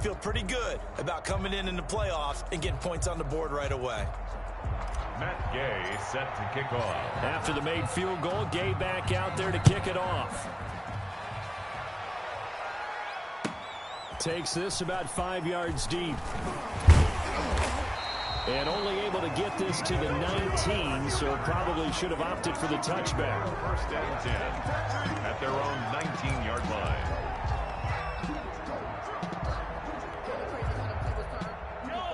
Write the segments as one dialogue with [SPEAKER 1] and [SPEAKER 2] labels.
[SPEAKER 1] feel pretty good about coming in the playoffs and getting points on the board right away.
[SPEAKER 2] Matt Gay set to kick off.
[SPEAKER 3] After the made field goal, Gay back out there to kick it off. Takes this about 5 yards deep. And only able to get this to the 19, so probably should have opted for the touchback.
[SPEAKER 2] First and 10 at their own 19-yard line.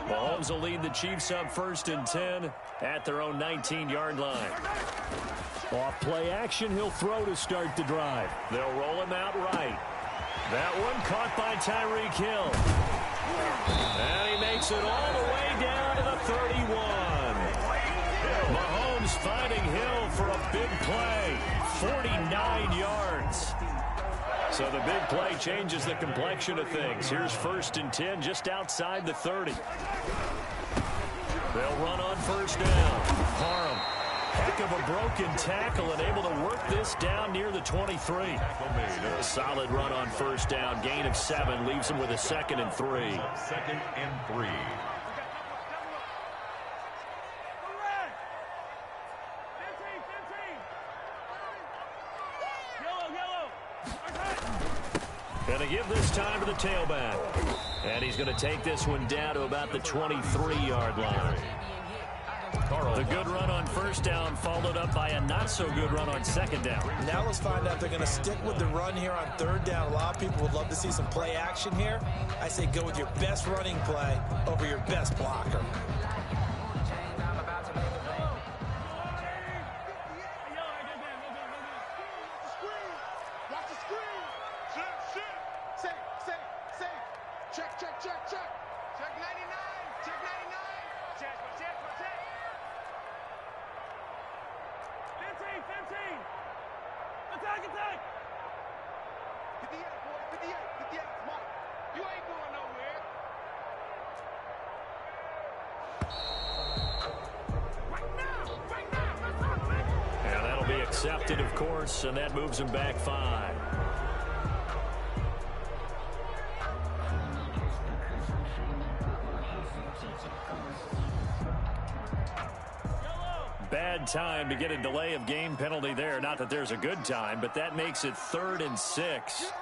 [SPEAKER 3] Mahomes will lead the Chiefs up 1st and 10 at their own 19-yard line. Off play action, he'll throw to start the drive. They'll roll him out right. That one caught by Tyreek Hill. And he makes it all the way down to the 31. Mahomes finding Hill for a big play. 49 yards. So the big play changes the complexion of things. Here's 1st and 10 just outside the 30. They'll run on 1st down. Parham. Heck of a broken tackle and able to work this down near the 23. A solid run on 1st down. Gain of 7 leaves him with a 2nd and 3.
[SPEAKER 2] 2nd and 3.
[SPEAKER 3] Going to give this time to the tailback. And he's going to take this one down to about the 23-yard line. The good run on 1st down followed up by a not-so-good run on 2nd down.
[SPEAKER 1] Now let's find out if they're going to stick with the run here on 3rd down. A lot of people would love to see some play action here. I say go with your best running play over your best blocker.
[SPEAKER 3] Accepted, of course, and that moves him back 5. Bad time to get a delay of game penalty there. Not that there's a good time, but that makes it 3rd and 6.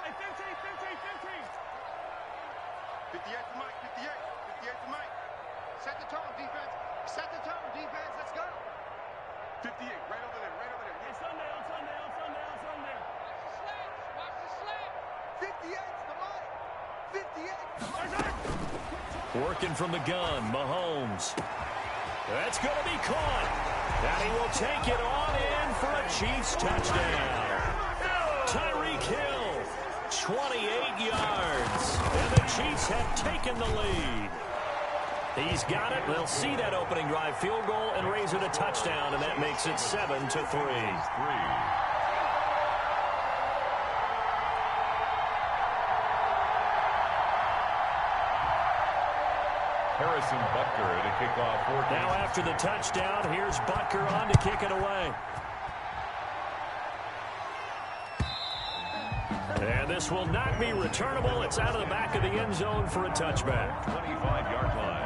[SPEAKER 4] Set the tone, defense. Set the tone, defense. Let's go. 58, right over there, right over there. Yes. On Sunday. Watch the slant. 58's the money. 58.
[SPEAKER 3] Working from the gun, Mahomes. That's going to be caught. And he will take it on in for a Chiefs touchdown. Tyreek Hill, 28 yards. And the Chiefs have taken the lead. He's got it. They'll see that opening drive field goal and raise it a touchdown, and that makes it 7-3.
[SPEAKER 2] Harrison Butker to kick off 14.
[SPEAKER 3] Now after the touchdown, here's Butker on to kick it away. And this will not be returnable. It's out of the back of the end zone for a touchback.
[SPEAKER 2] 25-yard line.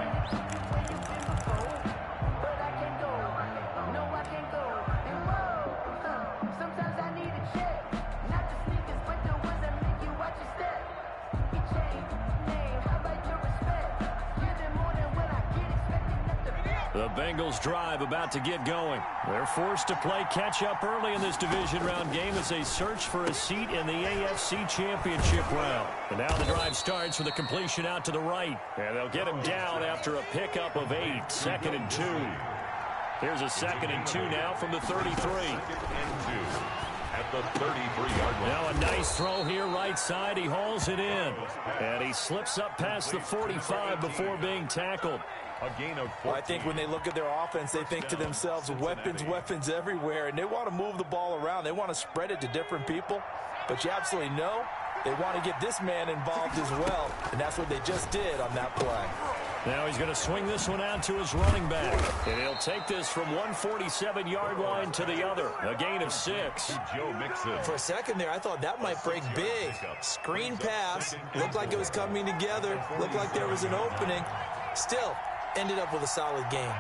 [SPEAKER 3] The Bengals drive about to get going. They're forced to play catch-up early in this division round game as they search for a seat in the AFC Championship round. And now the drive starts with a completion out to the right. And they'll get him down after a pickup of 8. 2nd and 2. Here's a 2nd and 2 now from the 33.
[SPEAKER 2] 2nd and 2 at the 33-yard line.
[SPEAKER 3] Now a nice throw here right side. He hauls it in. And he slips up past the 45 before being tackled.
[SPEAKER 2] A gain of 14.
[SPEAKER 1] Well, I think when they look at their offense, they think to themselves, weapons everywhere, and they want to move the ball around. They want to spread it to different people, but you absolutely know they want to get this man involved as well, and that's what they just did on that play.
[SPEAKER 3] Now he's going to swing this one out to his running back. And he'll take this from 147-yard line to the other. A gain of 6.
[SPEAKER 2] Joe Mixon.
[SPEAKER 1] For a second there, I thought that might break big. Screen pass. Looked like it was coming together. Looked like there was an opening. Still, ended up with a solid game.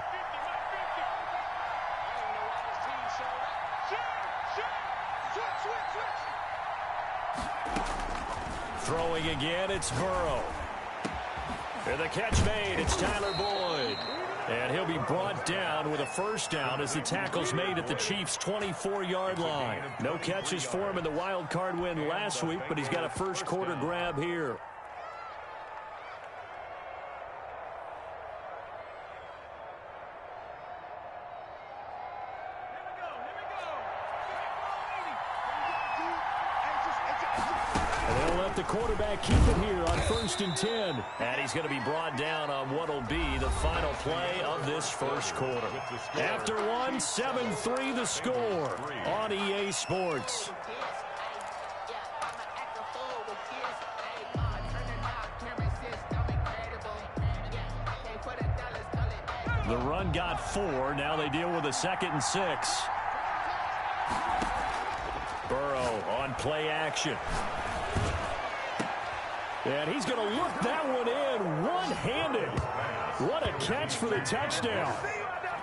[SPEAKER 3] Throwing again, it's Burrow. And the catch made, it's Tyler Boyd. And he'll be brought down with a first down as the tackle's made at the Chiefs' 24-yard line. No catches for him in the wild card win last week, but he's got a first quarter grab here. The quarterback keep it here on 1st and 10. And he's going to be brought down on what will be the final play of this first quarter. After one, 7-3 the score on EA Sports. The run got 4. Now they deal with a 2nd and 6. Burrow on play action. And he's going to look that one in one-handed. What a catch for the touchdown.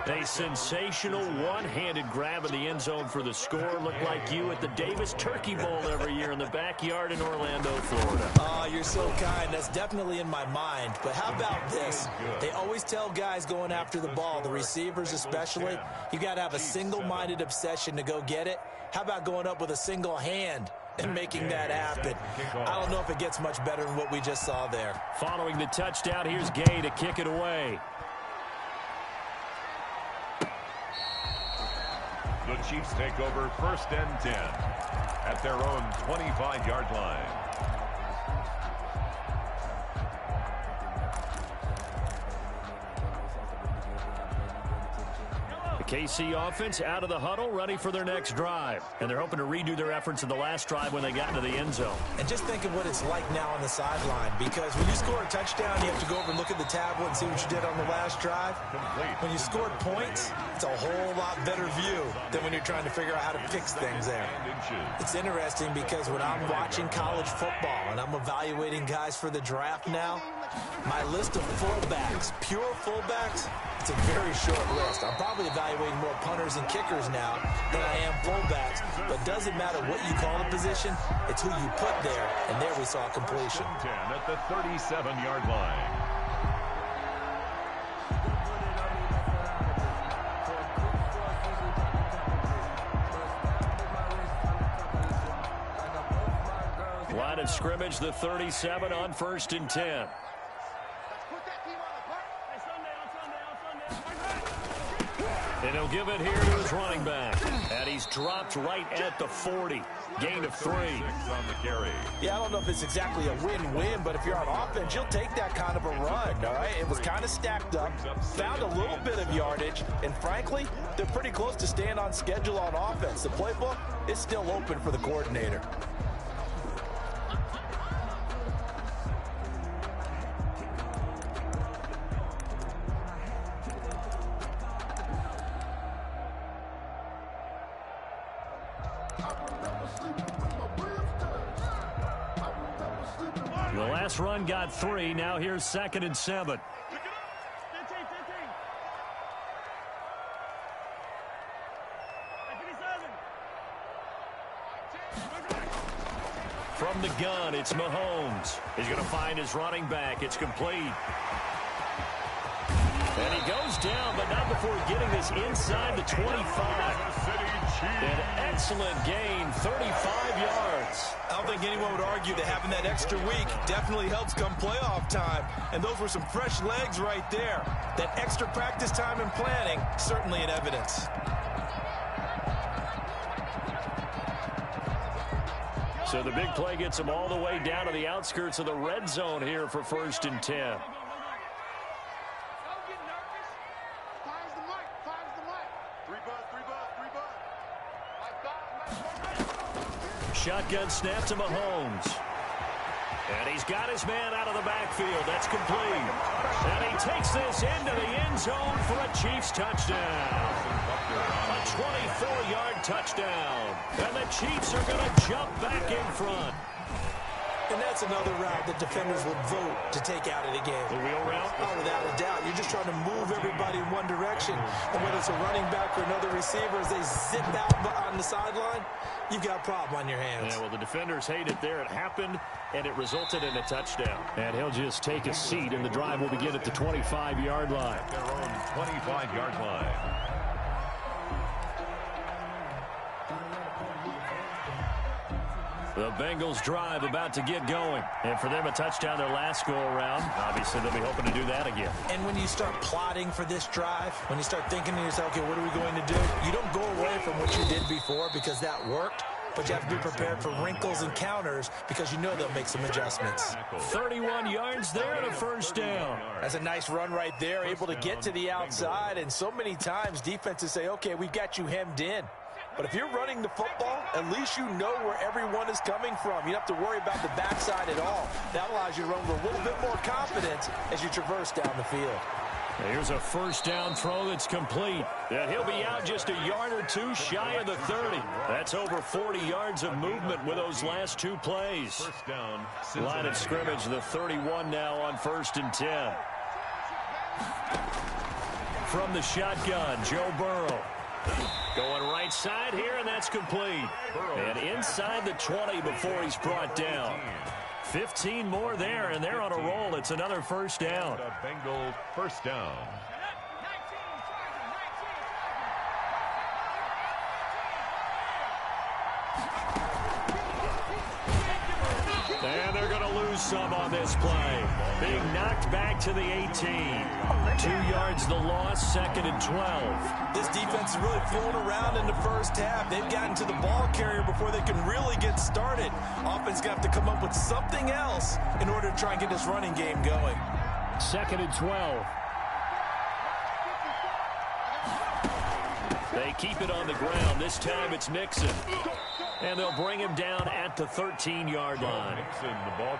[SPEAKER 3] A sensational one-handed grab in the end zone for the score. Looked like you at the Davis Turkey Bowl every year in the backyard in Orlando, Florida.
[SPEAKER 1] Oh, you're so kind. That's definitely in my mind. But how about this? They always tell guys going after the ball, the receivers especially, you got to have a single-minded obsession to go get it. How about going up with a single hand and making that happen? I don't know if it gets much better than what we just saw there.
[SPEAKER 3] Following the touchdown, here's Gay to kick it away.
[SPEAKER 2] The Chiefs take over 1st and 10 at their own 25-yard line.
[SPEAKER 3] KC offense out of the huddle, ready for their next drive. And they're hoping to redo their efforts in the last drive when they got into the end zone.
[SPEAKER 1] And just think of what it's like now on the sideline, because when you score a touchdown, you have to go over and look at the tablet and see what you did on the last drive. When you scored points, it's a whole lot better view than when you're trying to figure out how to fix things there. It's interesting because when I'm watching college football and I'm evaluating guys for the draft now, my list of fullbacks, pure fullbacks, it's a very short list. I'm probably evaluating more punters and kickers now than I am fullbacks. But it doesn't matter what you call the position, it's who you put there. And there we saw a completion.
[SPEAKER 2] 10 at the 37-yard line.
[SPEAKER 3] Line of scrimmage, the 37 on 1st and 10. And he'll give it here to his running back. And he's dropped right at the 40. Gain of 3.
[SPEAKER 2] On the carry.
[SPEAKER 1] Yeah, I don't know if it's exactly a win-win, but if you're on offense, you'll take that kind of a run, all right? It was kind of stacked up, found a little bit of yardage, and frankly, they're pretty close to staying on schedule on offense. The playbook is still open for the coordinator.
[SPEAKER 3] The last run got 3. Now here's 2nd and 7. From the gun, it's Mahomes. He's going to find his running back. It's complete. And he goes down, but not before getting this inside the 25. An excellent gain, 35 yards.
[SPEAKER 1] I don't think anyone would argue that having that extra week definitely helps come playoff time. And those were some fresh legs right there. That extra practice time and planning, certainly in evidence.
[SPEAKER 3] So the big play gets him all the way down to the outskirts of the red zone here for 1st and 10. Shotgun snap to Mahomes. And he's got his man out of the backfield. That's complete. And he takes this into the end zone for a Chiefs touchdown. A 24-yard touchdown. And the Chiefs are going to jump back in front.
[SPEAKER 1] And that's another route that defenders would vote to take out of the game.
[SPEAKER 3] The wheel route?
[SPEAKER 1] Oh, without a doubt. You're just trying to move everybody in one direction. And whether it's a running back or another receiver, as they zip out on the sideline, you've got a problem on your hands.
[SPEAKER 3] Yeah, well, the defenders hate it there. It happened, and it resulted in a touchdown. And he'll just take a seat, and the drive will begin at the 25-yard line.
[SPEAKER 2] Their own 25-yard line.
[SPEAKER 3] The Bengals drive about to get going. And for them, a touchdown their last go-around. Obviously, they'll be hoping to do that again.
[SPEAKER 1] And when you start plotting for this drive, when you start thinking to yourself, okay, what are we going to do? You don't go away from what you did before because that worked. But you have to be prepared for wrinkles and counters because you know they'll make some adjustments.
[SPEAKER 3] 31 yards there and a first down.
[SPEAKER 1] That's a nice run right there, able to get to the outside. And so many times defenses say, okay, we've got you hemmed in. But if you're running the football, at least you know where everyone is coming from. You don't have to worry about the backside at all. That allows you to run with a little bit more confidence as you traverse down the field.
[SPEAKER 3] Here's a first down throw that's complete. And he'll be out just a yard or two shy of the 30. That's over 40 yards of movement with those last two plays.
[SPEAKER 2] First down.
[SPEAKER 3] Line of scrimmage, the 31 now on 1st and 10. From the shotgun, Joe Burrow. Going right side here, and that's complete. And inside the 20 before he's brought down. 15 more there, and they're on a roll. It's another first down.
[SPEAKER 2] A Bengal first down.
[SPEAKER 3] And they're going to lose some on this play. Being knocked back to the 18. 2 yards the loss, 2nd and 12.
[SPEAKER 1] This defense is really thrown around in the first half. They've gotten to the ball carrier before they can really get started. Offense got to come up with something else in order to try and get this running game going.
[SPEAKER 3] 2nd and 12. They keep it on the ground. This time it's Mixon. And they'll bring him down at the 13-yard line.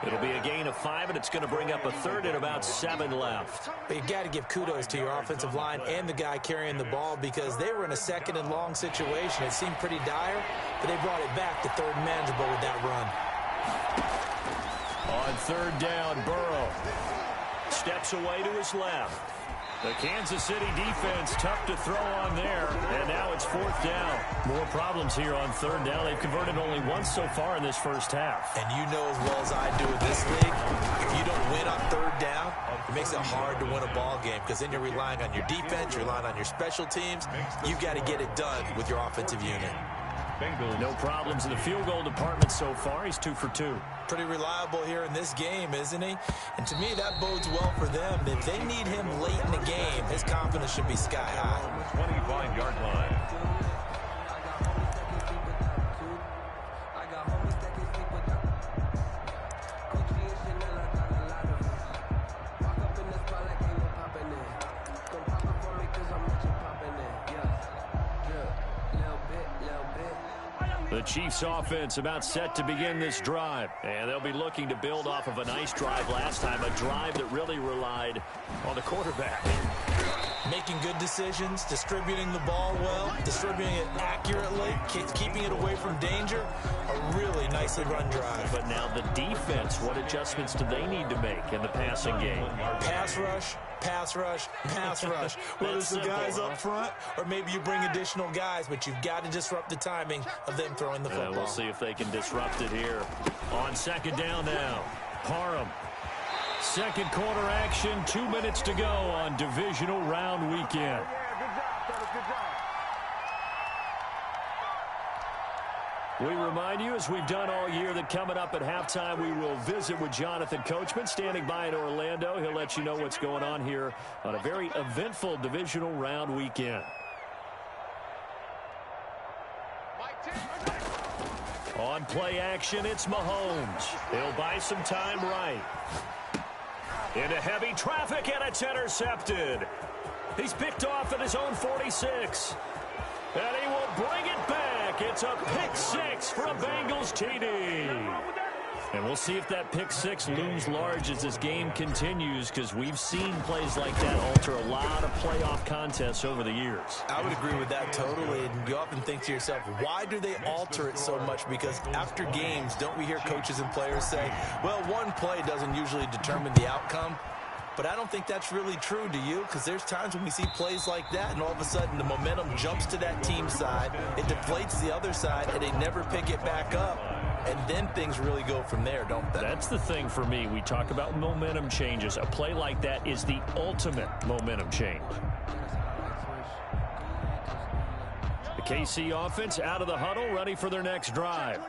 [SPEAKER 3] It'll be a gain of 5, and it's going to bring up a third and about 7 left.
[SPEAKER 1] But you've got to give kudos to your offensive line and the guy carrying the ball because they were in a 2nd and long situation. It seemed pretty dire, but they brought it back to 3rd and manageable with that run.
[SPEAKER 3] On 3rd down, Burrow steps away to his left. The Kansas City defense tough to throw on there, and now it's 4th down. More problems here on 3rd down. They've converted only once so far in this first half.
[SPEAKER 1] And you know as well as I do in this league, if you don't win on 3rd down, it makes it hard to win a ball game because then you're relying on your defense, you're relying on your special teams. You've got to get it done with your offensive unit.
[SPEAKER 3] No problems in the field goal department so far. He's 2 for 2.
[SPEAKER 1] Pretty reliable here in this game, isn't he? And to me, that bodes well for them. If they need him late in the game, his confidence should be sky high.
[SPEAKER 2] 25-yard line.
[SPEAKER 3] The Chiefs offense about set to begin this drive. And they'll be looking to build off of a nice drive last time, a drive that really relied on the quarterback.
[SPEAKER 1] Making good decisions, distributing the ball well, distributing it accurately, keeping it away from danger. A really nicely run drive.
[SPEAKER 3] But now the defense, what adjustments do they need to make in the passing game?
[SPEAKER 1] Pass rush, pass rush, pass rush. Whether it's the guys up front or maybe you bring additional guys, but you've got to disrupt the timing of them throwing the football.
[SPEAKER 3] We'll see if they can disrupt it here. On 2nd down now, Parham. 2nd quarter action, 2 minutes to go on divisional round weekend. We remind you, as we've done all year, that coming up at halftime, we will visit with Jonathan Coachman, standing by in Orlando. He'll let you know what's going on here on a very eventful divisional round weekend. On play action, it's Mahomes. He'll buy some time right. Into heavy traffic, and it's intercepted. He's picked off at his own 46. And he will bring it back. It's a pick 6 for a Bengals TD. And we'll see if that pick six looms large as this game continues, because we've seen plays like that alter a lot of playoff contests over the years.
[SPEAKER 1] I would agree with that totally. And you often think to yourself, why do they alter it so much? Because after games, don't we hear coaches and players say, well, one play doesn't usually determine the outcome? But I don't think that's really true, do you? Because there's times when we see plays like that, and all of a sudden the momentum jumps to that team side, it deflates the other side, and they never pick it back up. And then things really go from there, don't they?
[SPEAKER 3] That's the thing for me. We talk about momentum changes. A play like that is the ultimate momentum change. The KC offense out of the huddle, ready for their next drive.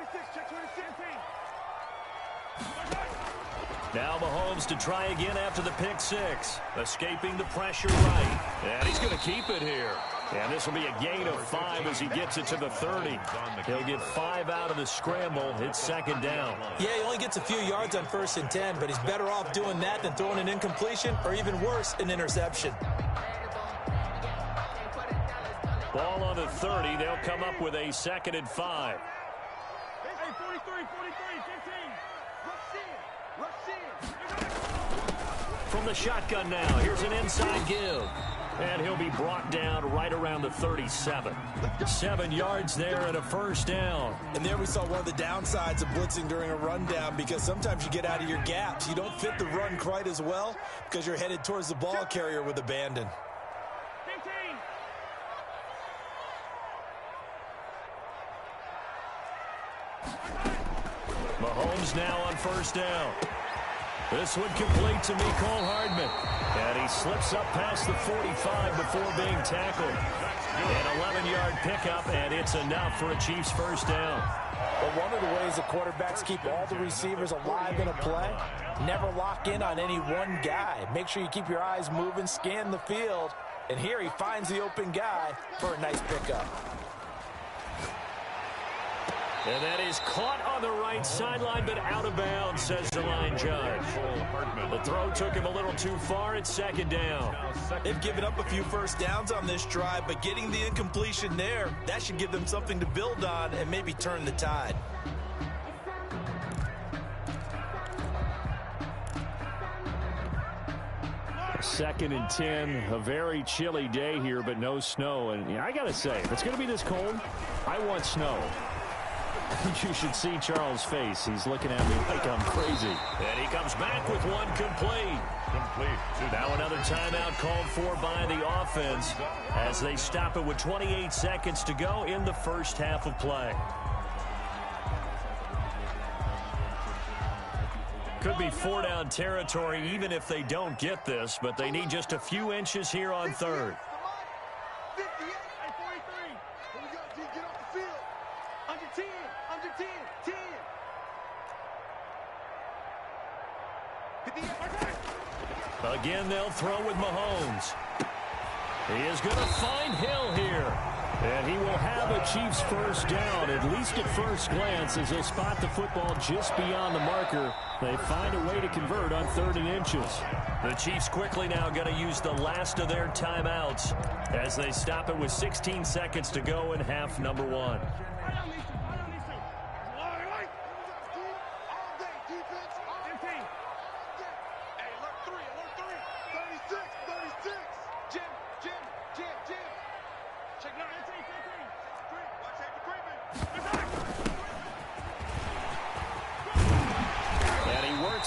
[SPEAKER 3] Now Mahomes to try again after the pick six. Escaping the pressure right. And he's going to keep it here. And this will be a gain of 5 as he gets it to the 30. He'll get 5 out of the scramble. It's second down.
[SPEAKER 1] Yeah, he only gets a few yards on 1st and 10, but he's better off doing that than throwing an incompletion or even worse, an interception.
[SPEAKER 3] Ball on the 30. They'll come up with a 2nd and 5.
[SPEAKER 4] Hey, 43, 15.
[SPEAKER 3] From the shotgun now, here's an inside give. And he'll be brought down right around the 37. 7 yards there and a first down.
[SPEAKER 1] And there we saw one of the downsides of blitzing during a rundown, because sometimes you get out of your gaps. You don't fit the run quite as well because you're headed towards the ball carrier with abandon.
[SPEAKER 4] 15.
[SPEAKER 3] Mahomes now on first down. This one complete to Mecole Hardman. And he slips up past the 45 before being tackled. An 11-yard pickup, and it's enough for a Chiefs first down.
[SPEAKER 1] Well, one of the ways the quarterbacks keep all the receivers alive in a play, never lock in on any one guy. Make sure you keep your eyes moving, scan the field. And here he finds the open guy for a nice pickup.
[SPEAKER 3] And that is caught on the right sideline, but out of bounds, says the line judge. The throw took him a little too far. It's second down.
[SPEAKER 1] They've given up a few first downs on this drive, but getting the incompletion there, that should give them something to build on and maybe turn the tide.
[SPEAKER 3] Second and 10, a very chilly day here, but no snow. And I got to say, if it's going to be this cold, I want snow. You should see Charles' face. He's looking at me like I'm crazy. And he comes back with one complete. Now another timeout called for by the offense as they stop it with 28 seconds to go in the first half of play. Could be 4-down territory even if they don't get this, but they need just a few inches here on third.
[SPEAKER 4] 58, 43. Here we go, G, get off the field. Under 10, 10. 58,
[SPEAKER 3] Again, they'll throw with Mahomes. He is going to find Hill here. And he will have a Chiefs first down, at least at first glance, as he'll spot the football just beyond the marker. They find a way to convert on 3rd and inches. The Chiefs quickly now going to use the last of their timeouts as they stop it with 16 seconds to go in half number 1.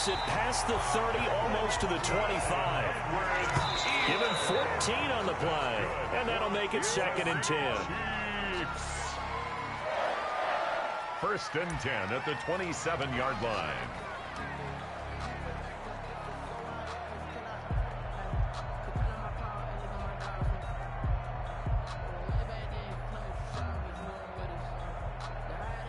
[SPEAKER 3] It past the 30, almost to the 25. Give him 14 on the play, and that'll make it 2nd and 10.
[SPEAKER 2] First and 10 at the 27-yard line.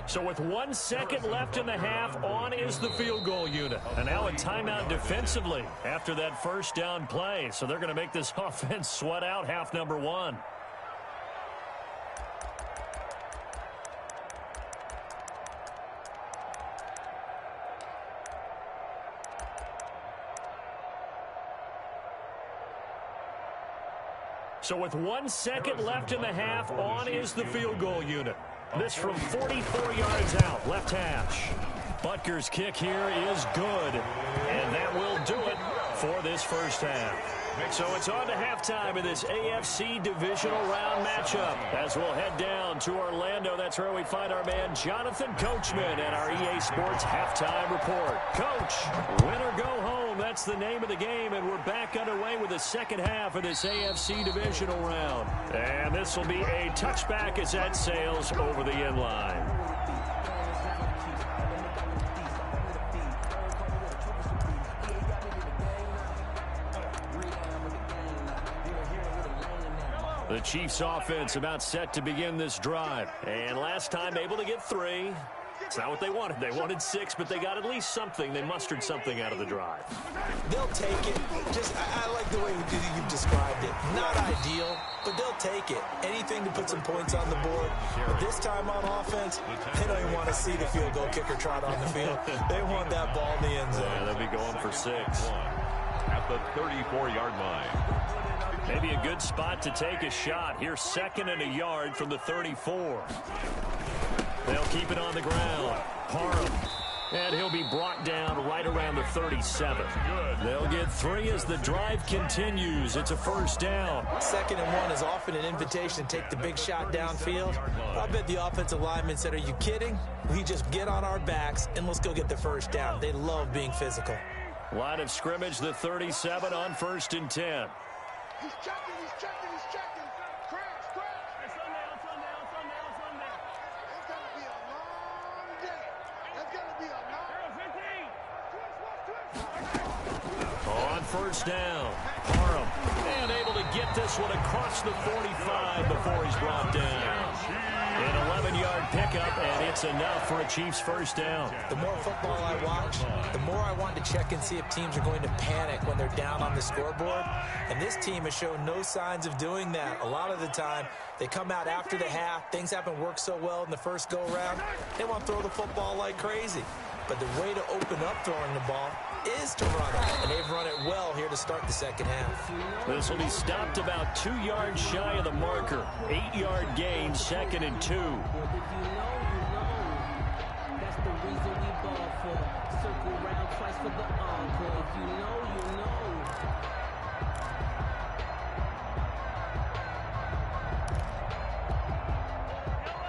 [SPEAKER 3] So with 1 second left in the half, on is the field goal unit. And now a timeout defensively after that first down play. So they're going to make this offense sweat out half number 1. So with 1 second left in the half, on is the field goal unit. This from 44 yards out, left hash. Butker's kick here is good. And that will do it for this first half. So it's on to halftime in this AFC divisional round matchup. As we'll head down to Orlando, that's where we find our man Jonathan Coachman at our EA Sports Halftime Report. Coach, win or go home, that's the name of the game, and we're back underway with the second half of this AFC divisional round. And this will be a touchback as that sails over the end line. The Chiefs offense about set to begin this drive. And last time able to get 3. It's not what they wanted. They wanted 6, but they got at least something. They mustered something out of the drive.
[SPEAKER 1] They'll take it. I like the way you've described it. Not ideal, but they'll take it. Anything to put some points on the board. But this time on offense, they don't even want to see the field goal kicker trot on the field. They want that ball in the end zone.
[SPEAKER 3] Yeah, they'll be going for 6.
[SPEAKER 2] At the 34-yard line.
[SPEAKER 3] Maybe a good spot to take a shot. Here's 2nd and a yard from the 34. They'll keep it on the ground. Parham. And he'll be brought down right around the 37. They'll get 3 as the drive continues. It's a first down.
[SPEAKER 1] 2nd and 1 is often an invitation to take the big shot downfield. I bet the offensive lineman said, are you kidding? We just get on our backs and let's go get the first down. They love being physical.
[SPEAKER 3] Line of scrimmage, the 37 on 1st and 10.
[SPEAKER 4] He's checking, he's checking, he's checking. Crash, crash. It's sundown, sundown, sundown, sundown. It's going to be a long day. It's going to be a long...
[SPEAKER 3] On first down, Parham. And able to get this one across the 45 before he's brought down. An 11-yard pickup, and it's enough for a Chiefs first down.
[SPEAKER 1] The more football I watch, the more I want to check and see if teams are going to panic when they're down on the scoreboard. And this team has shown no signs of doing that. A lot of the time, they come out after the half. Things haven't worked so well in the first go-around. They want to throw the football like crazy. But the way to open up throwing the ball is to run it. And they've run it well here to start the second half.
[SPEAKER 3] This will be stopped about 2 yards shy of the marker. 8-yard gain, 2nd and 2.
[SPEAKER 5] That's the reason we ball for. Circle round twice for the encore. If you know,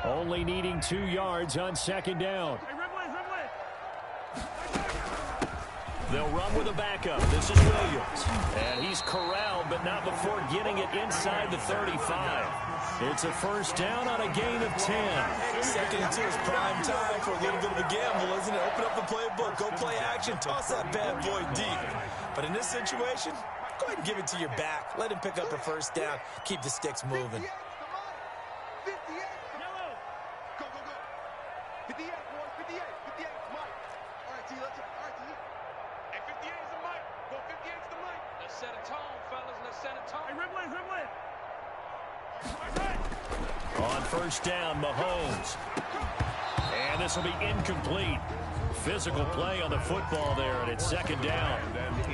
[SPEAKER 5] you know.
[SPEAKER 3] Only needing 2 yards on 2nd down. They'll run with a backup. This is Williams. And he's corralled, but not before getting it inside the 35. It's a first down on a gain of 10.
[SPEAKER 1] 2nd and 2 is prime time for a little bit of a gamble, isn't it? Open up the playbook, go play action, toss that bad boy deep. But in this situation, go ahead and give it to your back. Let him pick up a first down. Keep the sticks moving.
[SPEAKER 4] 58. Go, go, go. 58, boys. 58. 58 is Mike. All right, T, let's go. All right, T. Hey, 58 is the Mike. Go, 58 is the Mike. Let's set a tone, fellas. Let's set a tone. Hey, Ripley, Ripley.
[SPEAKER 3] On first down, Mahomes. And this will be incomplete. Physical play on the football there, and it's 2nd down.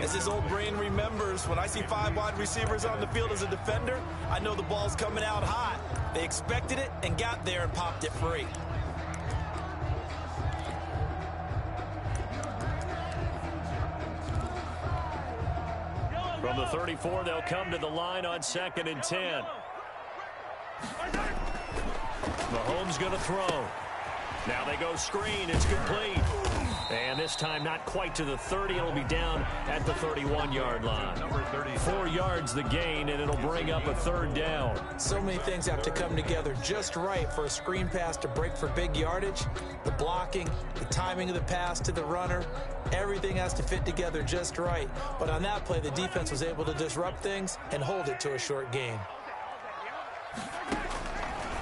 [SPEAKER 1] As his old brain remembers, when I see 5 wide receivers on the field as a defender, I know the ball's coming out hot. They expected it and got there and popped it free.
[SPEAKER 3] From the 34, they'll come to the line on 2nd and 10. Mahomes going to throw. Now they go screen. It's complete. And this time not quite to the 30. It'll be down at the 31-yard line. 4 yards the gain, and it'll bring up a 3rd down.
[SPEAKER 1] So many things have to come together just right for a screen pass to break for big yardage. The blocking, the timing of the pass to the runner, everything has to fit together just right. But on that play, the defense was able to disrupt things and hold it to a short gain.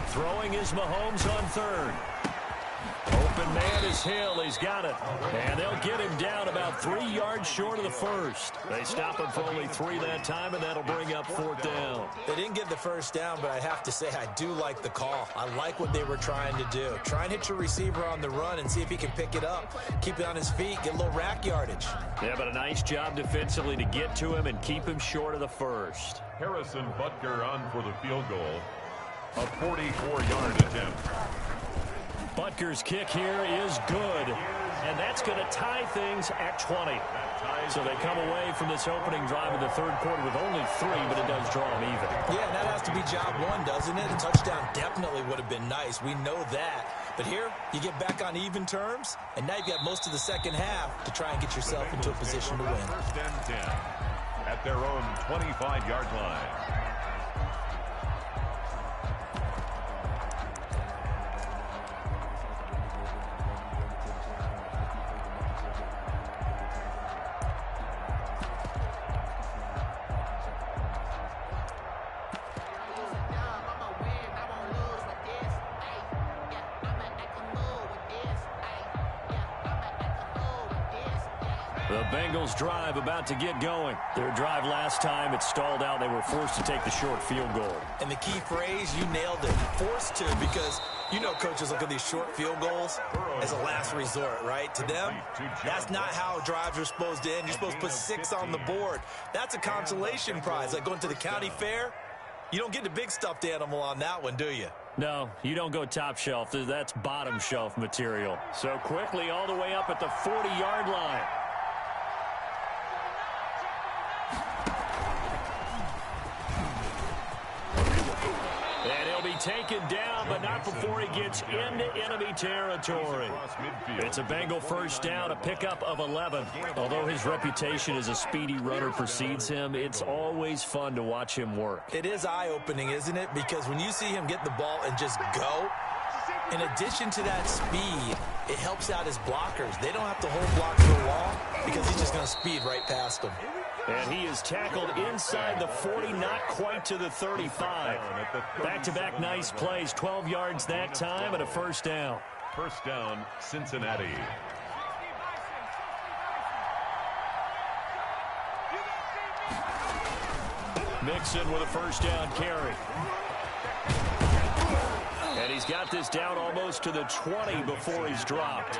[SPEAKER 3] Throwing is Mahomes on 3rd. Open man is Hill. He's got it. And they'll get him down about 3 yards short of the first. They stop him for only 3 that time, and that'll bring up 4th down.
[SPEAKER 1] They didn't get the first down, but I have to say I do like the call. I like what they were trying to do. Try and hit your receiver on the run and see if he can pick it up. Keep it on his feet, get a little rack yardage.
[SPEAKER 3] Yeah, but a nice job defensively to get to him and keep him short of the first.
[SPEAKER 2] Harrison Butker on for the field goal. A 44-yard attempt.
[SPEAKER 3] Butker's kick here is good. and that's going to tie things at 20. So they come away from this opening drive in the third quarter with only 3, but it does draw them even.
[SPEAKER 1] Yeah, and that has to be job one, doesn't it? A touchdown definitely would have been nice. We know that. But here, you get back on even terms, and now you've got most of the second half to try and get yourself into a position to win.
[SPEAKER 2] First and 10 at their own 25-yard line.
[SPEAKER 3] The Bengals drive about to get going. Their drive last time, it stalled out. They were forced to take the short field goal.
[SPEAKER 1] And the key phrase, you nailed it. Forced to, because you know coaches look at these short field goals as a last resort, right? To them, that's not how drives are supposed to end. You're supposed to put 6 on the board. That's a consolation prize. Like going to the county fair, you don't get the big stuffed animal on that one, do you?
[SPEAKER 3] No, you don't go top shelf. That's bottom shelf material. So quickly all the way up at the 40-yard line. Taken down, but not before he gets into enemy territory. It's a Bengal first down, a pickup of 11. Although his reputation as a speedy runner precedes him, it's always fun to watch him work.
[SPEAKER 1] It is eye-opening, isn't it? Because when you see him get the ball and just go, in addition to that speed, it helps out his blockers. They don't have to hold blocks for long because he's just going to speed right past them.
[SPEAKER 3] And he is tackled inside the 40, not quite to the 35. Back-to-back nice plays, 12 yards that time and a first down.
[SPEAKER 2] First down, Cincinnati.
[SPEAKER 3] Mixon with a first down carry. And he's got this down almost to the 20 before he's dropped.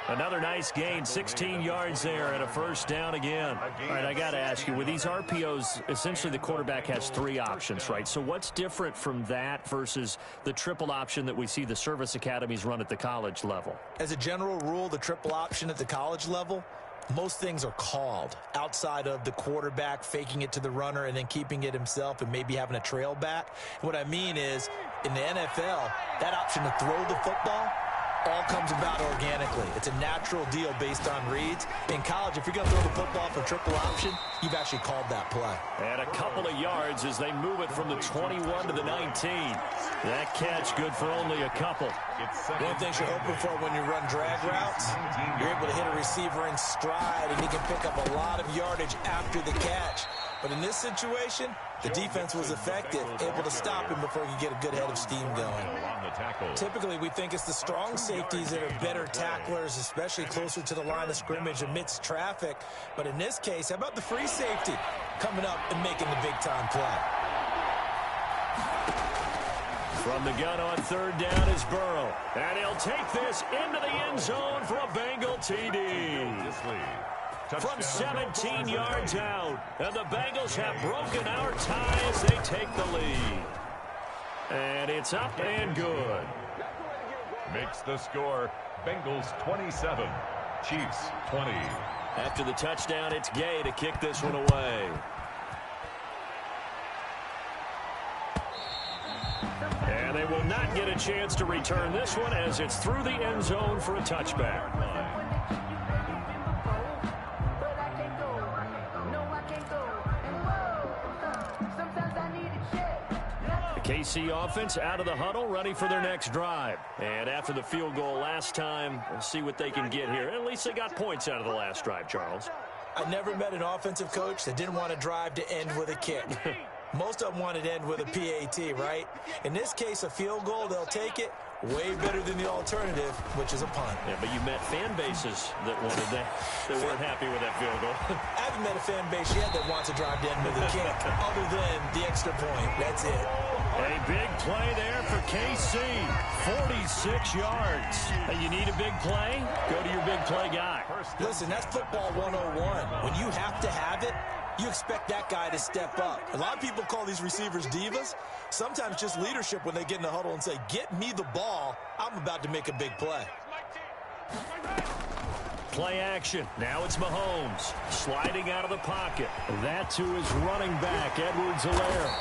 [SPEAKER 3] Another nice gain, 16 yards there and a first down again. All right, I got to ask you, with these RPOs, essentially the quarterback has 3 options, right? So what's different from that versus the triple option that we see the service academies run at the college level?
[SPEAKER 1] As a general rule, the triple option at the college level, most things are called outside of the quarterback faking it to the runner and then keeping it himself and maybe having a trail back. What I mean is, in the NFL, that option to throw the football all comes about organically. It's a natural deal based on reads. In college, if you're going to throw the football for triple option, you've actually called that play.
[SPEAKER 3] And a couple of yards as they move it from the 21 to the 19. That catch good for only a couple.
[SPEAKER 1] One thing you're hoping for when you run drag routes, you're able to hit a receiver in stride, and he can pick up a lot of yardage after the catch. But in this situation, the defense was effective, able to stop him before he could get a good head of steam going. Typically, we think it's the strong safeties that are better tacklers, especially closer to the line of scrimmage amidst traffic. But in this case, how about the free safety coming up and making the big-time play?
[SPEAKER 3] From the gun on third down is Burrow. And he'll take this into the end zone for a Bengal TD. From 17 yards out. And the Bengals have broken our tie as they take the lead. And it's up and good.
[SPEAKER 2] Makes the score Bengals 27, Chiefs 20.
[SPEAKER 3] After the touchdown, it's Gay to kick this one away. And they will not get a chance to return this one as it's through the end zone for a touchback. KC offense out of the huddle, ready for their next drive. And after the field goal last time, we'll see what they can get here. At least they got points out of the last drive, Charles.
[SPEAKER 1] I never met an offensive coach that didn't want to drive to end with a kick. Most of them wanted to end with a PAT, right? In this case, a field goal, they'll take it. Way better than the alternative, which is a punt.
[SPEAKER 3] Yeah, but you met fan bases that wanted that. They weren't happy with that field goal.
[SPEAKER 1] I haven't met a fan base yet that wants to drive to end with a kick, other than the extra point. That's it.
[SPEAKER 3] A big play there for KC. 46 yards. Hey, you need a big play? Go to your big play guy.
[SPEAKER 1] Listen, that's football 101. When you have to have it, you expect that guy to step up. A lot of people call these receivers divas. Sometimes just leadership when they get in the huddle and say, get me the ball. I'm about to make a big play.
[SPEAKER 3] Play action. Now it's Mahomes sliding out of the pocket. That to his running back, Edwards-Helaire.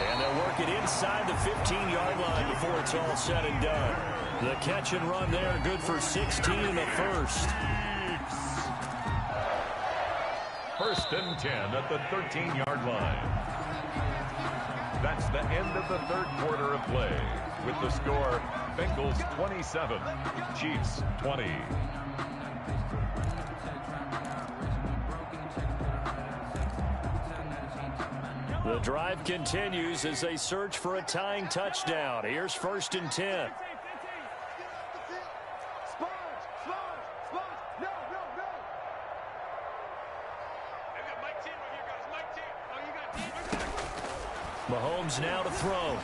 [SPEAKER 3] And they'll work it inside the 15-yard line before it's all said and done. The catch and run there, good for 16 in the first.
[SPEAKER 2] First and 10 at the 13-yard line. That's the end of the third quarter of play. With the score, Bengals 27, Chiefs 20.
[SPEAKER 3] The drive continues as they search for a tying touchdown. Here's first and 10. Mahomes now to throw.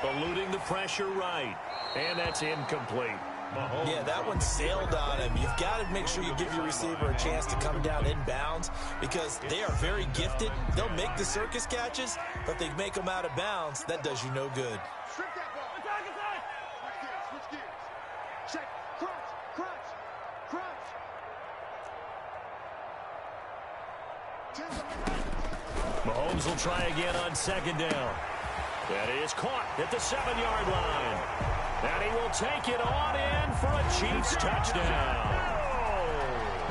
[SPEAKER 3] Eluding the pressure right. And that's incomplete. Mahomes.
[SPEAKER 1] Yeah, that one sailed on him. You've got to make sure you give your receiver a chance to come down inbounds because they are very gifted. They'll make the circus catches, but if they make them out of bounds, that does you no good.
[SPEAKER 4] Strip that ball. Switch gears. Check. Crunch.
[SPEAKER 3] Mahomes will try again on second down. That is caught at the 7-yard line. And he will take it on in for a Chiefs touchdown.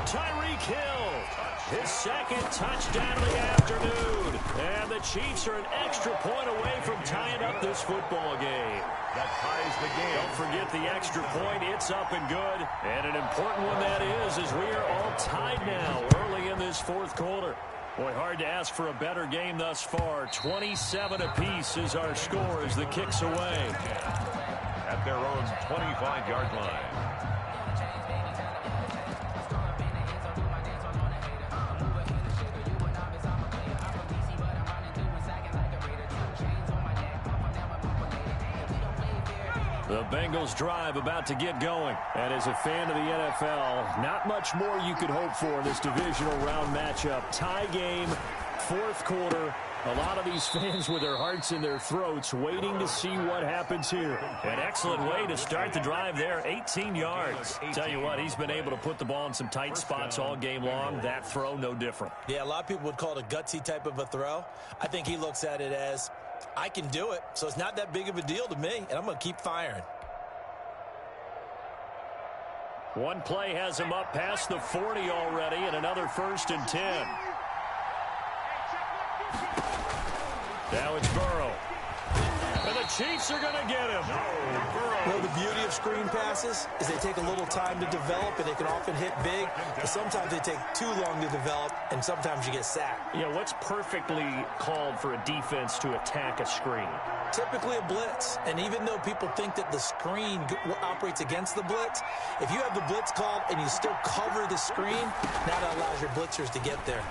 [SPEAKER 3] Tyreek Hill, his second touchdown of the afternoon. And the Chiefs are an extra point away from tying up this football game.
[SPEAKER 2] That ties the game.
[SPEAKER 3] Don't forget the extra point. It's up and good. And an important one that is, as we are all tied now early in this fourth quarter. Boy, hard to ask for a better game thus far. 27 apiece is our score as the kick's away.
[SPEAKER 2] At their own 25-yard line.
[SPEAKER 3] The Bengals drive about to get going. And as a fan of the NFL, not much more you could hope for in this divisional round matchup. Tie game, fourth quarter. A lot of these fans with their hearts in their throats waiting to see what happens here. An excellent way to start the drive there, 18 yards. Tell you what, he's been able to put the ball in some tight spots all game long. That throw, no different.
[SPEAKER 1] Yeah, a lot of people would call it a gutsy type of a throw. I think he looks at it as, I can do it, so it's not that big of a deal to me, and I'm going to keep firing.
[SPEAKER 3] One play has him up past the 40 already, and another first and 10. Now it's Burrow. And the Chiefs are going to get him.
[SPEAKER 1] Well, the beauty of screen passes is they take a little time to develop, and they can often hit big, but sometimes they take too long to develop, and sometimes you get sacked.
[SPEAKER 3] Yeah, what's perfectly called for a defense to attack a screen?
[SPEAKER 1] Typically a blitz, and even though people think that the screen operates against the blitz, if you have the blitz called and you still cover the screen, now that allows your blitzers to get there.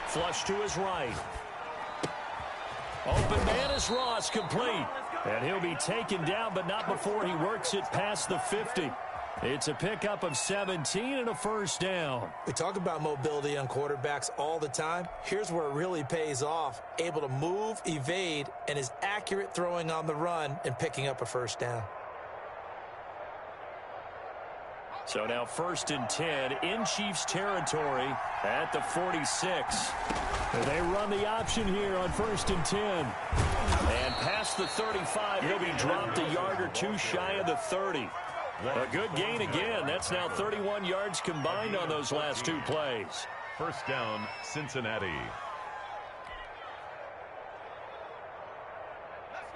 [SPEAKER 3] Flush to his right. Open man is Ross, complete. And he'll be taken down, but not before he works it past the 50. It's a pickup of 17 and a first down.
[SPEAKER 1] We talk about mobility on quarterbacks all the time. Here's where it really pays off. Able to move, evade, and is accurate throwing on the run and picking up a first down.
[SPEAKER 3] So now first and 10 in Chiefs territory at the 46. They run the option here on first and 10. And past the 35, he'll be dropped a yard or two shy of the 30. A good gain again. That's now 31 yards combined on those last two plays.
[SPEAKER 2] First down, Cincinnati.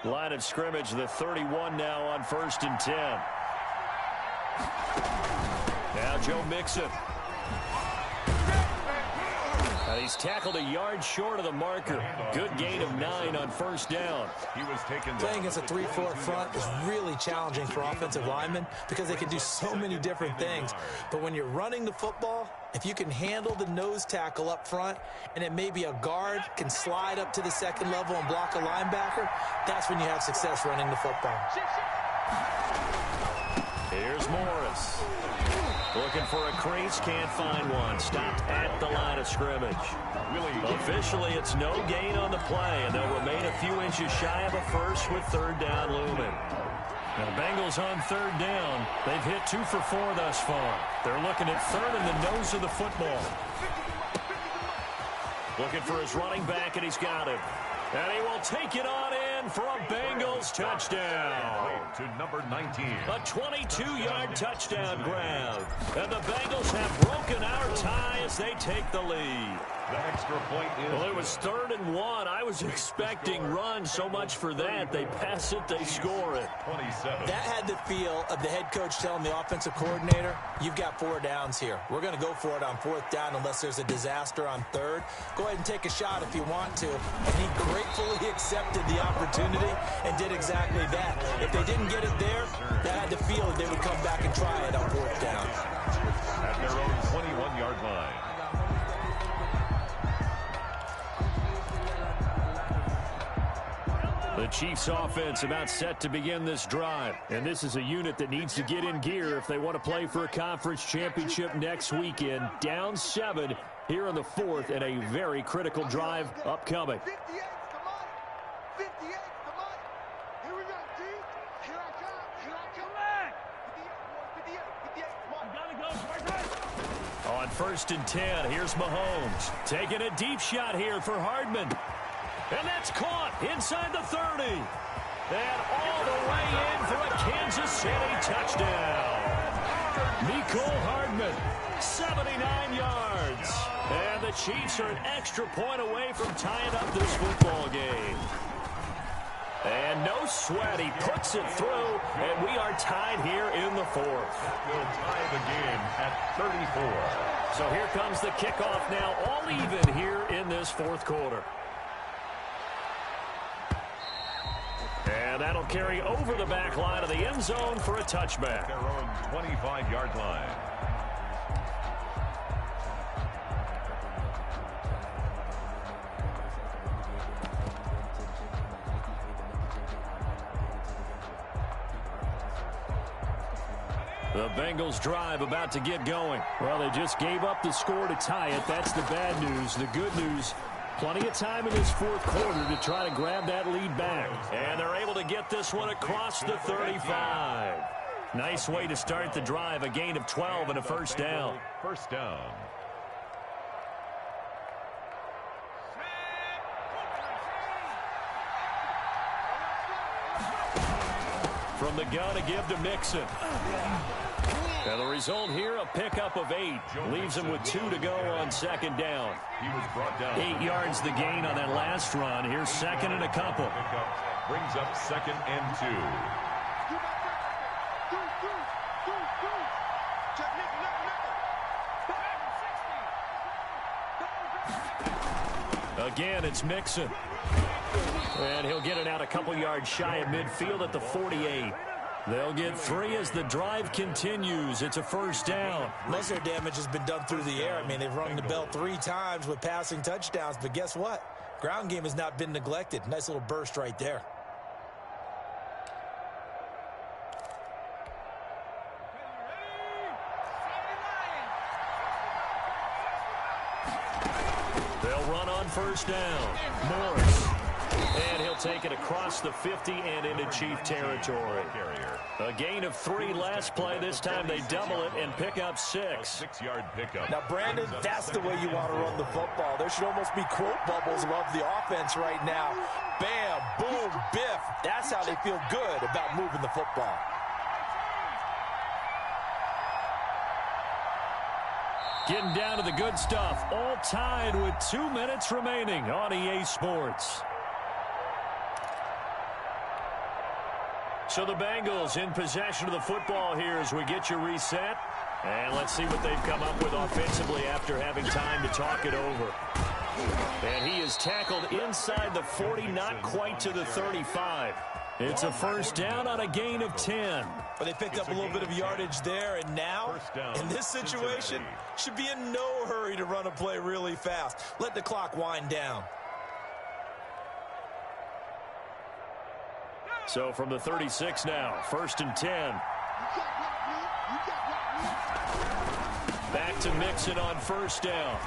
[SPEAKER 3] Line of scrimmage, the 31 now on first and 10. Now Joe Mixon. He's tackled a yard short of the marker. Good gain of 9 on first down.
[SPEAKER 2] He was taken
[SPEAKER 1] Playing against a 3-4 front is really challenging for offensive linemen because they can do so many different things. But when you're running the football, if you can handle the nose tackle up front and then maybe a guard can slide up to the second level and block a linebacker, that's when you have success running the football.
[SPEAKER 3] Here's Morris. Looking for a crease, can't find one. Stopped at the line of scrimmage. Officially, it's no gain on the play, and they'll remain a few inches shy of a first with third down looming. Now the Bengals on third down. They've hit 2 for 4 thus far. They're looking at third in the nose of the football. Looking for his running back, and he's got him. And he will take it on in for a Bengals touchdown.
[SPEAKER 2] To number 19.
[SPEAKER 3] A 22-yard touchdown grab. And the Bengals have broken our tie as they take the lead.
[SPEAKER 2] The extra point is...
[SPEAKER 3] Well, it was 3rd and 1. I was expecting run. So much for that. They pass it, they score it.
[SPEAKER 2] 27.
[SPEAKER 1] That had the feel of the head coach telling the offensive coordinator, you've got 4 downs here. We're going to go for it on 4th down unless there's a disaster on 3rd. Go ahead and take a shot if you want to. And he gratefully accepted the opportunity and did exactly that. If they didn't get it there, that had the feel that they would come back and try it on 4th down.
[SPEAKER 2] At their own 21-yard line.
[SPEAKER 3] The Chiefs offense about set to begin this drive. And this is a unit that needs to get in gear if they want to play for a conference championship next weekend. Down 7 here in the 4th and a very critical drive upcoming.
[SPEAKER 4] 58's the money. 58's the money. Here we go, G. Here I come. Here I come back. 58, 58.
[SPEAKER 3] On 1st and 10, here's Mahomes. Taking a deep shot here for Hardman. And that's caught inside the 30. And all the way in for a Kansas City touchdown. Mecole Hardman, 79 yards. And the Chiefs are an extra point away from tying up this football game. And no sweat, he puts it through, and we are tied here in the 4th.
[SPEAKER 2] We'll tie the game at 34.
[SPEAKER 3] So here comes the kickoff now, all even here in this 4th quarter. And that'll carry over the back line of the end zone for a touchback.
[SPEAKER 2] Their own 25-yard line.
[SPEAKER 3] The Bengals drive about to get going. Well, they just gave up the score to tie it. That's the bad news. The good news, plenty of time in this 4th quarter to try to grab that lead back. And they're able to get this one across the 35. Nice way to start the drive, a gain of 12 and a first down.
[SPEAKER 2] First down.
[SPEAKER 3] From the gun to give to Mixon. And the result here, a pickup of 8. Leaves him with 2 to go on 2nd down.
[SPEAKER 2] He was brought down.
[SPEAKER 3] 8 yards the gain on that last run. Here's 2nd and a couple.
[SPEAKER 2] Pickup brings up 2nd and 2.
[SPEAKER 3] Again, it's Mixon. And he'll get it out a couple yards shy of midfield at the 48. They'll get 3 as the drive continues. It's a first down.
[SPEAKER 1] Most of their damage has been done through the air. I mean, they've rung the bell 3 times with passing touchdowns, but guess what? Ground game has not been neglected. Nice little burst right there.
[SPEAKER 3] They'll run on first down. Morris. And he'll take it across the 50 and into Chief territory. A gain of 3 last play. This time they double it and pick up 6.
[SPEAKER 2] 6-yard pickup.
[SPEAKER 1] Now, Brandon, that's the way you want to run the football. There should almost be quote bubbles above the offense right now. Bam, boom, biff. That's how they feel good about moving the football.
[SPEAKER 3] Getting down to the good stuff. All tied with 2 minutes remaining on EA Sports. So the Bengals in possession of the football here as we get you reset. And let's see what they've come up with offensively after having time to talk it over. And he is tackled inside the 40, not quite to the 35. It's a first down on a gain of 10.
[SPEAKER 1] But they picked up a little bit of yardage there, and now, in this situation, should be in no hurry to run a play really fast. Let the clock wind down.
[SPEAKER 3] So from the 36 now, 1st and 10. Back to Mixon on first down.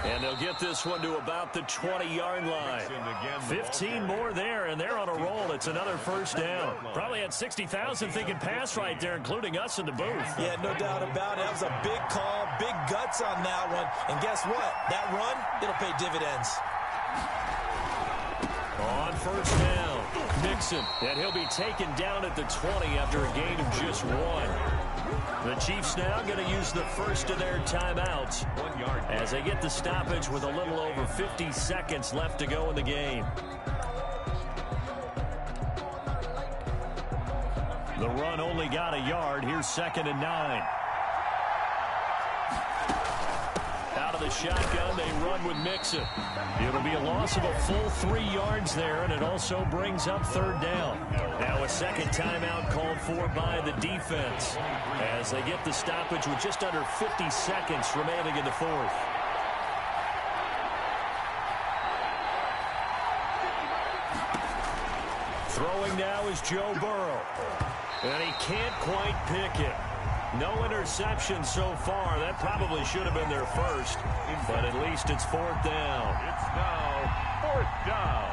[SPEAKER 3] And they'll get this one to about the 20-yard line. 15 more there, and they're on a roll. It's another first down. Probably had 60,000 thinking pass right there, including us in the booth.
[SPEAKER 1] Yeah, no doubt about it. That was a big call, big guts on that one. And guess what? That run, it'll pay dividends.
[SPEAKER 3] On first down, Mixon, and he'll be taken down at the 20 after a gain of just 1. The Chiefs now going to use the first of their timeouts as they get the stoppage with a little over 50 seconds left to go in the game. The run only got a yard. Here's 2nd and 9. Out of the shotgun, they run with Mixon. It'll be a loss of a full 3 yards there, and it also brings up 3rd down. Now a second timeout called for by the defense as they get the stoppage with just under 50 seconds remaining in the 4th. Throwing now is Joe Burrow, and he can't quite pick it. No interception so far. That probably should have been their first, but at least it's 4th down.
[SPEAKER 2] It's now 4th down.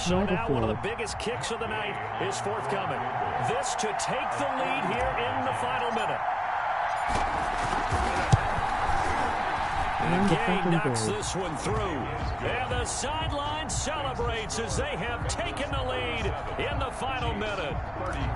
[SPEAKER 3] So now one of the biggest kicks of the night is forthcoming. This to take the lead here in the final minute. Gay knocks this one through. And the sideline celebrates as they have taken the lead in the final minute.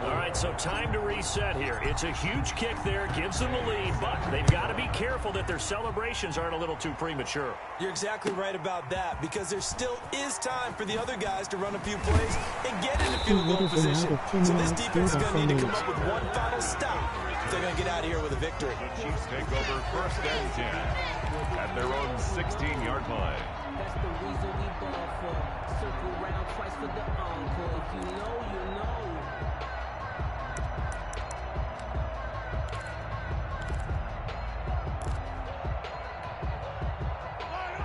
[SPEAKER 3] All right, so time to reset here. It's a huge kick there, gives them the lead, but they've got to be careful that their celebrations aren't a little too premature.
[SPEAKER 1] You're exactly right about that, because there still is time for the other guys to run a few plays and get into field goal position. So this defense is going to need to come up with one final stop if they're going to get out of here with a victory.
[SPEAKER 2] The Chiefs take over 1st and 10 at their own 16-yard line.
[SPEAKER 5] That's the reason we ball for. Circle round twice for the encore. If you know, you know.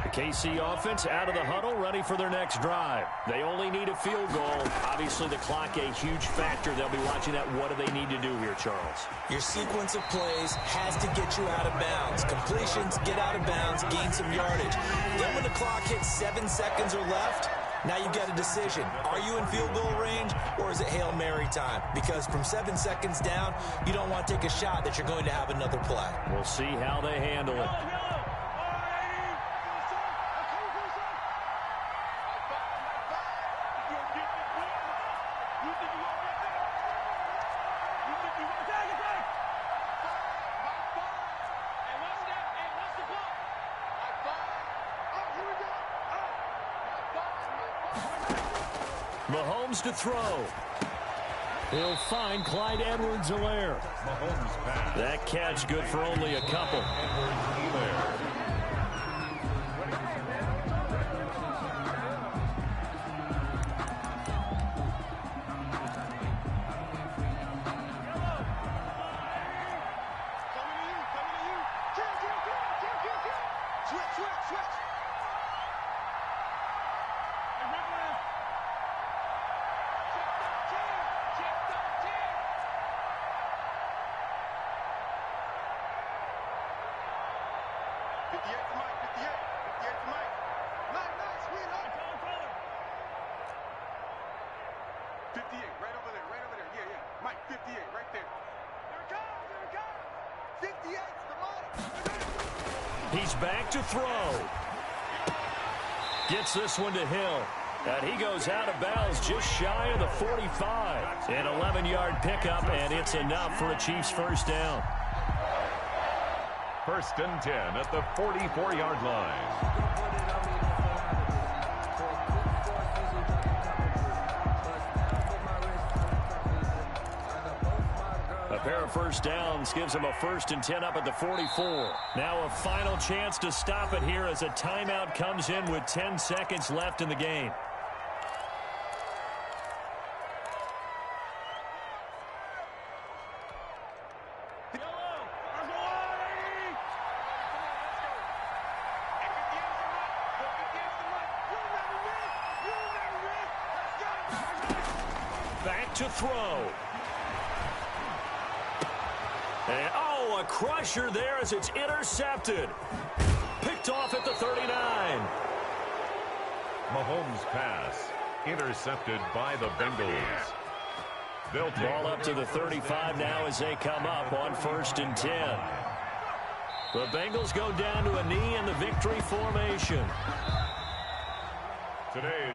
[SPEAKER 3] The KC offense out of the huddle, ready for their next drive. They only need a field goal. Obviously, the clock a huge factor. They'll be watching that. What do they need to do here, Charles?
[SPEAKER 1] Your sequence of plays has to get you out of bounds. Completions, get out of bounds, gain some yardage. Then when the clock hits 7 seconds or left, now you've got a decision. Are you in field goal range, or is it Hail Mary time? Because from 7 seconds down, you don't want to take a shot that you're going to have another play.
[SPEAKER 3] We'll see how they handle it. Mahomes to throw. He'll find Clyde Edwards-Helaire.
[SPEAKER 2] Mahomes pass.
[SPEAKER 3] That catch good for only a couple.
[SPEAKER 2] Edwards-Helaire.
[SPEAKER 3] He's back to throw. Gets this one to Hill. And he goes out of bounds just shy of the 45. An 11-yard pickup, and it's enough for a Chiefs first down.
[SPEAKER 2] 1st and 10 at the 44-yard line.
[SPEAKER 3] A pair of first downs gives him a 1st and 10 up at the 44. Now a final chance to stop it here as a timeout comes in with 10 seconds left in the game. Back to throw. And, oh, a crusher there as it's intercepted. Picked off at the 39.
[SPEAKER 2] Mahomes' pass intercepted by the Bengals. They'll take
[SPEAKER 3] ball up to the 35 now as they come up on 1st and 10. The Bengals go down to a knee in the victory formation.
[SPEAKER 2] Today's